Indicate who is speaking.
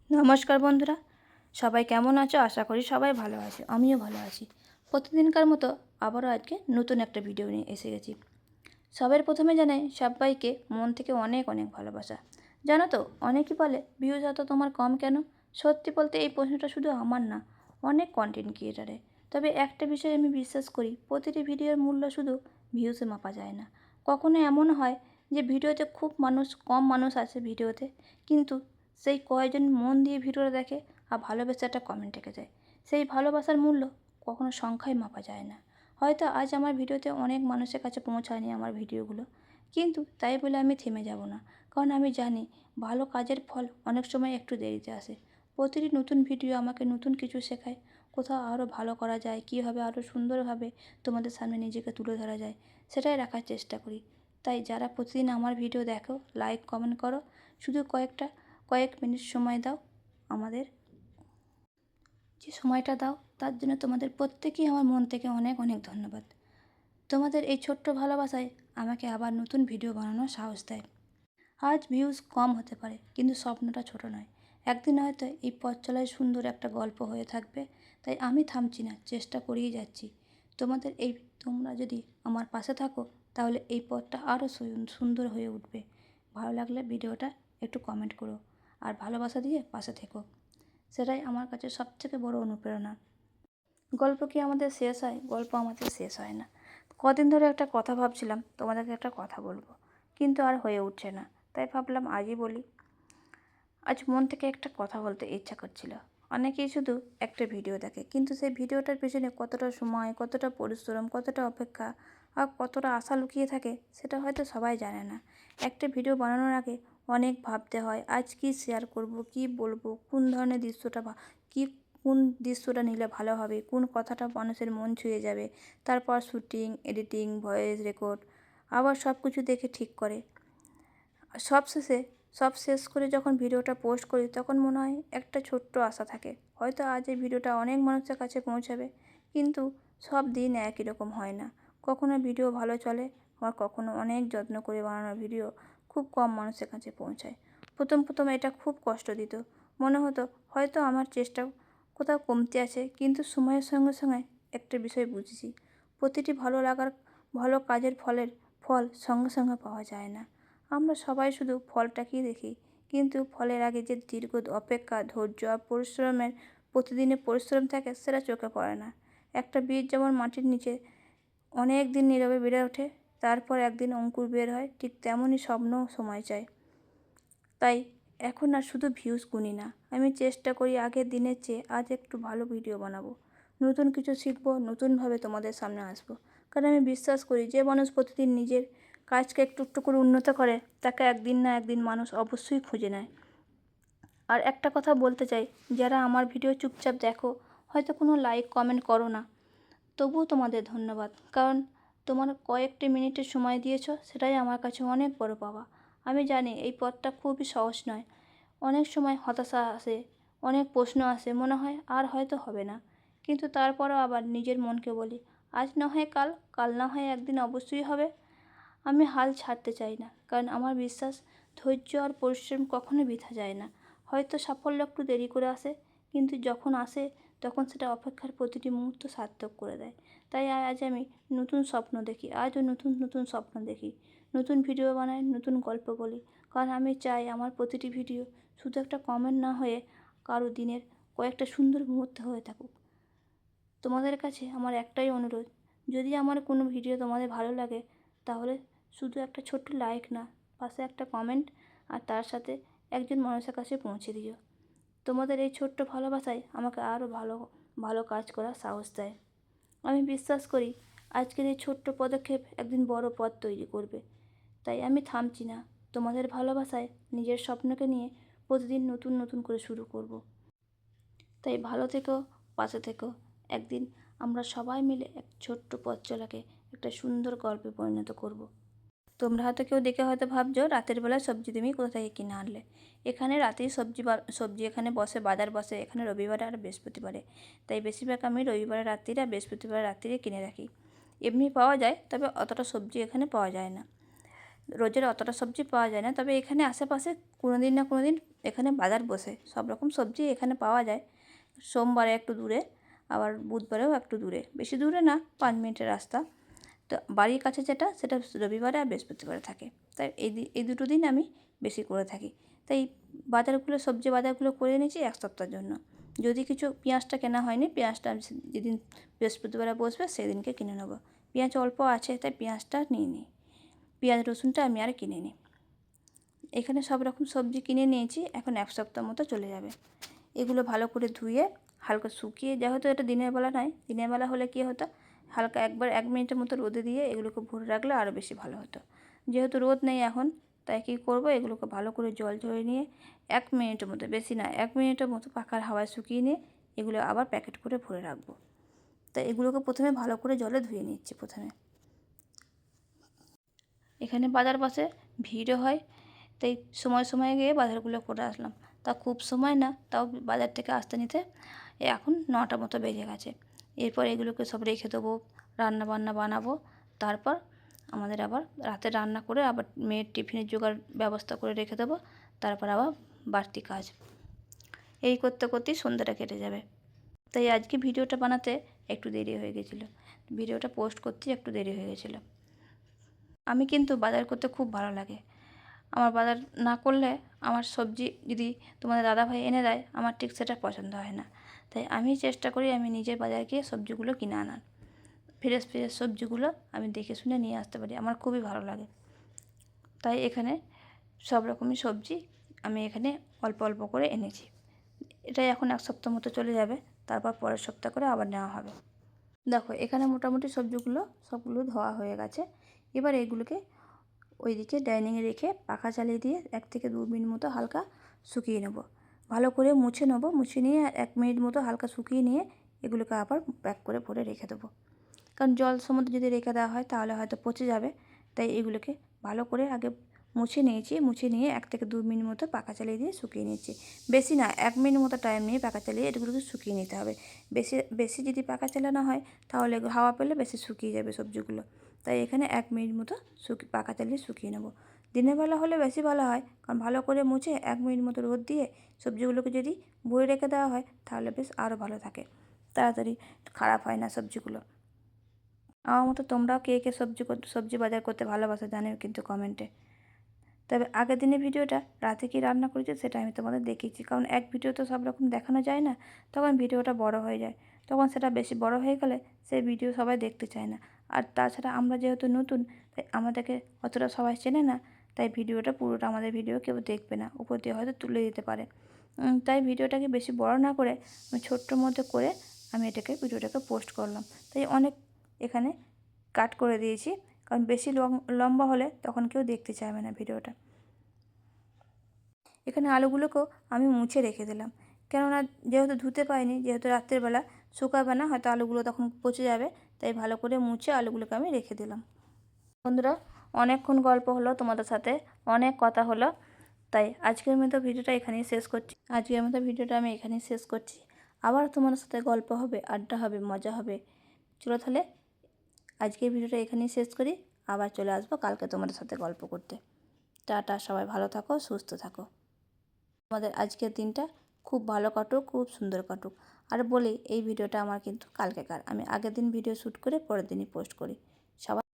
Speaker 1: নমস্কার বন্ধুরা, সবাই কেমন আছো? আশা করি সবাই ভালো আছে। আমিও ভালো আছি। প্রতিদিনকার মতো আবারও আজকে নতুন একটা ভিডিও নিয়ে এসে গেছি। সবার প্রথমে জানাই সবাইকে মন থেকে অনেক অনেক ভালোবাসা। জানো তো, অনেকেই বলে ভিউজ এত তোমার কম কেন? সত্যি বলতে এই প্রশ্নটা শুধু আমার না, অনেক কন্টেন্ট ক্রিয়েটারের। তবে একটা বিষয় আমি বিশ্বাস করি, প্রতিটি ভিডিওর মূল্য শুধু ভিউসে মাপা যায় না। কখনো এমন হয় যে ভিডিওতে খুব কম মানুষ আছে ভিডিওতে, কিন্তু সেই কয়জন মন দিয়ে ভিডিওটা দেখে আর ভালোবেসে একটা কমেন্ট রেখে যায়। সেই ভালোবাসার মূল্য কখনো সংখ্যায় মাপা যায় না। হয়তো আজ আমার ভিডিওতে অনেক মানুষের কাছে পৌঁছায়নি আমার ভিডিওগুলো, কিন্তু তাই বলে আমি থেমে যাব না। কারণ আমি জানি ভালো কাজের ফল অনেক সময় একটু দেরিতে আসে। প্রতিটি নতুন ভিডিও আমাকে নতুন কিছু শেখায়, কোথাও আরও ভালো করা যায়, কীভাবে আরও সুন্দরভাবে তোমাদের সামনে নিজেকে তুলে ধরা যায়, সেটাই রাখার চেষ্টা করি। তাই যারা প্রতিদিন আমার ভিডিও দেখো, লাইক কমেন্ট করো, শুধু কয়েক মিনিট সময় দাও, আমাদের যে সময়টা দাও তার জন্য তোমাদের প্রত্যেকেই আমার মন থেকে অনেক অনেক ধন্যবাদ। তোমাদের এই ছোট্ট ভালোবাসায় আমাকে আবার নতুন ভিডিও বানানোর সাহস দেয়। আজ ভিউজ কম হতে পারে, কিন্তু স্বপ্নটা ছোট নয়। একদিন হয়তো এই পথ চলায় সুন্দর একটা গল্প হয়ে থাকবে। তাই আমি থামছি না, চেষ্টা করেই যাচ্ছি। তোমরা যদি আমার পাশে থাকো, তাহলে এই পথটা আরও সুন্দর হয়ে উঠবে। ভালো লাগলে ভিডিওটা একটু কমেন্ট করো, আর ভালোবাসা দিয়ে পাশে থেকো। সেটাই আমার কাছে সবথেকে বড় অনুপ্রেরণা। গল্প কি আমাদের শেষ হয়? গল্প আমাদের শেষ হয় না। কদিন ধরে একটা কথা ভাবছিলাম, তোমাদেরকে একটা কথা বলবো, কিন্তু আর হয়ে উঠছে না। তাই ভাবলাম আজই বলি। আজ মন থেকে একটা কথা বলতে ইচ্ছা করছিল। অনেকেই শুধু একটা ভিডিও দেখে, কিন্তু সেই ভিডিওটার পেছনে কতটা সময়, কতটা পরিশ্রম, কতটা অপেক্ষা আর কতটা আশা লুকিয়ে থাকে, সেটা হয়তো সবাই জানে না। একটা ভিডিও বানানোর আগে অনেক ভাবতে হয়, আজ কী শেয়ার করব, কী বলবো, কোন ধরনের কোন দৃশ্যটা নিলে ভালো হবে, কোন কথাটা মানুষের মন ছুঁয়ে যাবে। তারপর শ্যুটিং, এডিটিং, ভয়েস রেকর্ড, আবার সব কিছু দেখে ঠিক করে। সব শেষ করে যখন ভিডিওটা পোস্ট করি, তখন মনে হয় একটা ছোট্ট আশা থাকে, হয়তো আজ এই ভিডিওটা অনেক মানুষের কাছে পৌঁছাবে। কিন্তু সব দিন একই রকম হয় না। কখনো ভিডিও ভালো চলে, আবার কখনো অনেক যত্ন করে বানানো ভিডিও খুব কম মানুষের কাছে পৌঁছায়। প্রথম এটা খুব কষ্ট দিত। মনে হতো হয়তো আমার চেষ্টা কোথাও কমতি আছে, কিন্তু সময়ের সঙ্গে সঙ্গে একটা বিষয় বুঝেছি, প্রতিটি ভালো কাজের ফল সঙ্গে সঙ্গে পাওয়া যায় না। আমরা সবাই শুধু ফলটাকেই দেখি, কিন্তু ফলের আগে যে দীর্ঘ অপেক্ষা, ধৈর্য আর প্রতিদিনের পরিশ্রম থাকে, সেটা চোখে পড়ে না। একটা বীজ যেমন মাটির নিচে অনেক দিন নীরবে বেড়ে ওঠে, তারপর একদিন অঙ্কুর বের হয়, ঠিক তেমনই স্বপ্ন সময় চায়। তাই এখন আর শুধু ভিউজ গুনি না, আমি চেষ্টা করি আগের দিনের চেয়ে আজ একটু ভালো ভিডিও বানাবো, নতুন কিছু শিখবো, নতুনভাবে তোমাদের সামনে আসবো। কারণ আমি বিশ্বাস করি, যে মানুষ প্রতিদিন নিজের কাজকে একটু একটু করে উন্নত করে, তাকে একদিন না একদিন মানুষ অবশ্যই খুঁজে নেয়। আর একটা কথা বলতে চাই, যারা আমার ভিডিও চুপচাপ দেখো, হয়তো কোনো লাইক কমেন্ট করো না, তবুও তোমাদের ধন্যবাদ। কারণ তোমার কয়েকটি মিনিটের সময় দিয়েছো, সেটাই আমার কাছে অনেক বড় পাওয়া। আমি জানি এই পথটা খুবই সহজ নয়। অনেক সময় হতাশা আসে, অনেক প্রশ্ন আসে, মনে হয় আর হয়তো হবে না। কিন্তু তারপরও আবার নিজের মনকে বলি, আজ না হয় কাল, কাল না হয় একদিন অবশ্যই হবে। আমি হাল ছাড়তে চাই না, কারণ আমার বিশ্বাস, ধৈর্য আর পরিশ্রম কখনো বৃথা যায় না। হয়তো সাফল্য একটু দেরি করে আসে, কিন্তু যখন আসে, তখন সেটা অপেক্ষার প্রতিটি মুহূর্ত সার্থক করে দেয়। তাই আজ আমি নতুন স্বপ্ন দেখি, আজও নতুন নতুন স্বপ্ন দেখি, নতুন ভিডিও বানাই, নতুন গল্প বলি। কারণ আমি চাই আমার প্রতিটি ভিডিও শুধু একটা কমেন্ট না হয়ে কারো দিনের কয়েকটা সুন্দর মুহূর্ত হয়ে থাকুক। তোমাদের কাছে আমার একটাই অনুরোধ, যদি আমার কোনো ভিডিও তোমাদের ভালো লাগে, তাহলে শুধু একটা ছোট্ট লাইক না, পাশে একটা কমেন্ট, আর তার সাথে একজন মানুষের কাছে পৌঁছে দিও। তোমাদের এই ছোট্ট ভালোবাসায় আমাকে আরও ভালো ভালো কাজ করার সাহস দেয়। আমি বিশ্বাস করি আজকের এই ছোট্ট পদক্ষেপ একদিন বড় পথ তৈরি করবে। তাই আমি থামছি না। তোমাদের ভালোবাসায় নিজের স্বপ্নকে নিয়ে প্রতিদিন নতুন নতুন করে শুরু করব। তাই ভালো থেকো, পাশে থেকো। একদিন আমরা সবাই মিলে এক ছোট্ট পথ চলাকে একটা সুন্দর গল্পে পরিণত করব। তোমরা হয়তো কেউ দেখে হয়তো ভাবছো রাতের বেলায় সবজি তুমি কোথা থেকে কিনে আনলে। এখানে রাতেই সবজি এখানে বাজার বসে এখানে রবিবারে আর বৃহস্পতিবারে। তাই বেশিরভাগ আমি রবিবারে রাত্রিরে আর বৃহস্পতিবার রাত্রিরে কিনে রাখি। এমনি পাওয়া যায়, তবে অতটা সবজি এখানে পাওয়া যায় না। রোজের অতটা সবজি পাওয়া যায় না, তবে এখানে আশেপাশে কোনো দিন না কোনো দিন এখানে বাজার বসে, সব রকম সবজি এখানে পাওয়া যায়। সোমবারে একটু দূরে, আবার বুধবারেও একটু দূরে, বেশি দূরে না, 5 মিনিটের রাস্তা। তো বাড়ির কাছে যেটা সেটা রবিবারে আর বৃহস্পতিবারে থাকে, তাই এই দুটো দিন আমি বেশি করে থাকি। তাই বাজারগুলো, সবজি বাজারগুলো করে নিয়েছি এক সপ্তাহের জন্য। যদি কিছু পেঁয়াজটা কেনা হয়নি, পেঁয়াজটা আমি যেদিন বৃহস্পতিবারে বসবে সেদিনকে কিনে নেবো। পেঁয়াজ অল্প আছে তাই পেঁয়াজটা নিয়ে নিই, পেঁয়াজ রসুনটা আমি আর কিনে নিই। এখানে সব রকম সবজি কিনে নিয়েছি, এখন এক সপ্তাহ মতো চলে যাবে। এগুলো ভালো করে ধুয়ে হালকা শুকিয়ে, যেহেতু এটা দিনের বেলা নয়, দিনের বেলা হলে কী হতো, হালকা 1 মিনিটের মতো রোদে দিয়ে এগুলোকে ভরে রাখলে আরও বেশি ভালো হতো। যেহেতু রোদ নেই এখন, তাই কী করব, এগুলোকে ভালো করে জল ঝরিয়ে নিয়ে 1 মিনিটের মতো, বেশি না 1 মিনিটের মতো পাখার হাওয়ায় শুকিয়ে নিয়ে এগুলো আবার প্যাকেট করে ভরে রাখবো। তাই এগুলোকে প্রথমে ভালো করে জলে ধুয়ে নিচ্ছি প্রথমে। এখানে বাজার বসে, ভিড়ও হয়, তাই সময় সময় গিয়ে বাজারগুলো করে আসলাম। তা খুব সময় না, তাও বাজার থেকে আসতে নিতে এখন 9টা মতো বেজে গেছে। এরপর এগুলোকে সব রেখে দেবো, রান্না বান্না বানাবো। তারপর আমাদের আবার রাতে রান্না করে আবার মেয়ের টিফিনের জোগাড় ব্যবস্থা করে রেখে দেবো। তারপর আবার বাড়তি কাজ, এই করতে করতেই সন্ধ্যাটা কেটে যাবে। তাই আজকে ভিডিওটা বানাতে একটু দেরি হয়ে গেছিলো, ভিডিওটা পোস্ট করতে একটু দেরি হয়ে গেছিলো। আমি কিন্তু বাজার করতে খুব ভালো লাগে। আমার বাজার না করলে, আমার সবজি যদি তোমাদের দাদাভাই এনে দেয়, আমার ঠিক সেটা পছন্দ হয় না। তাই আমি চেষ্টা করি আমি নিজে বাজারে গিয়ে সবজিগুলো কিনে আনার, ফ্রেশ ফ্রেশ সবজিগুলো আমি দেখে শুনে নিয়ে আসতে পারি, আমার খুবই ভালো লাগে। তাই এখানে সব রকমই সবজি আমি এখানে অল্প অল্প করে এনেছি। এটাই এখন এক সপ্তাহ মতো চলে যাবে, তারপর পরের সপ্তাহ করে আবার নেওয়া হবে। দেখো এখানে মোটামুটি সবজিগুলো সবগুলো ধোয়া হয়ে গেছে। এবার এগুলোকে ওইদিকে ডাইনিংয়ে রেখে পাখা চালিয়ে দিয়ে 1 থেকে 2 মিনিট মতো হালকা শুকিয়ে নেব। ভালো করে মুছে নেব, মুছে নিয়ে 1 মিনিট মতো হালকা শুকিয়ে নিয়ে এগুলোকে আবার প্যাক করে ভরে রেখে দেবো। কারণ জল সমুদ্রে যদি রেখে দেওয়া হয় তাহলে হয়তো পচে যাবে। তাই এগুলোকে ভালো করে আগে মুছে নিয়েছি, মুছে নিয়ে 1 থেকে 2 মিনিট মতো পাখা চালিয়ে দিয়ে শুকিয়ে নিয়েছি। বেশি না, 1 মিনিট মতো টাইম নিয়ে পাখা চালিয়ে এগুলোকে শুকিয়ে নিতে হবে। বেশি বেশি যদি পাখা চালানো হয় তাহলে হাওয়া পেলে বেশি শুকিয়ে যাবে সবজিগুলো। তাই এখানে 1 মিনিট মতো পাখা চালিয়ে শুকিয়ে নেব। দিনের বেলা হলে বেশি ভালো হয়, কারণ ভালো করে মুছে 1 মিনিট মতো রোদ দিয়ে সবজিগুলোকে যদি বয়ে রেখে দেওয়া হয় তাহলে বেশ আরও ভালো থাকে, তাড়াতাড়ি খারাপ হয় না সবজিগুলো। আমার মতো তোমরাও কে কে সবজি বাজার করতে ভালোবাসো জানিও কিন্তু কমেন্টে। তবে আগের দিনের ভিডিওটা রাতে কি রান্না করেছি সেটা আমি তোমাদের দেখিয়েছি, কারণ এক ভিডিও তো সব রকম দেখানো যায় না, তখন ভিডিওটা বড় হয়ে যায়, তখন সেটা বেশি বড় হয়ে গেলে সেই ভিডিও সবাই দেখতে চায় না। আর তাছাড়া আমরা যেহেতু নতুন, তাই আমাদেরকে অতটা সবাই চেনে না, তাই ভিডিওটা পুরোটা আমাদের ভিডিও কেউ দেখবে না, উপর দিয়ে হয়তো তুলে দিতে পারে। তাই ভিডিওটাকে বেশি বড় না করে আমি ছোট্টোর মধ্যে করে আমি ভিডিওটাকে পোস্ট করলাম। তাই অনেক এখানে কাট করে দিয়েছি, কারণ বেশি লম্বা হলে তখন কেউ দেখতে চাইবে না ভিডিওটা। এখানে আলুগুলোকেও আমি মুছে রেখে দিলাম, কেননা যেহেতু ধুতে পাইনি, যেহেতু রাত্রেবেলা শুকাবে না, হয়তো আলুগুলো তখন পচে যাবে, তাই ভালো করে মুছে আলুগুলোকে আমি রেখে দিলাম। বন্ধুরা, অনেকক্ষণ গল্প হলো তোমাদের সাথে, অনেক কথা হলো, তাই আজকের মতো ভিডিওটা এখানেই শেষ করছি। আবার তোমাদের সাথে গল্প হবে, আড্ডা হবে, মজা হবে। চলো তাহলে আজকের ভিডিওটা এখানেই শেষ করি, আবার চলে আসবো কালকে তোমাদের সাথে গল্প করতে। টাটা, সবাই ভালো থাকো, সুস্থ থাকো। তোমাদের আজকের দিনটা খুব ভালো কাটুক, খুব সুন্দর কাটুক। আর বলি, এই ভিডিওটা আমার কিন্তু কালকেকার, আমি আগের দিন ভিডিও শ্যুট করে পরের দিনই পোস্ট করি। সবাই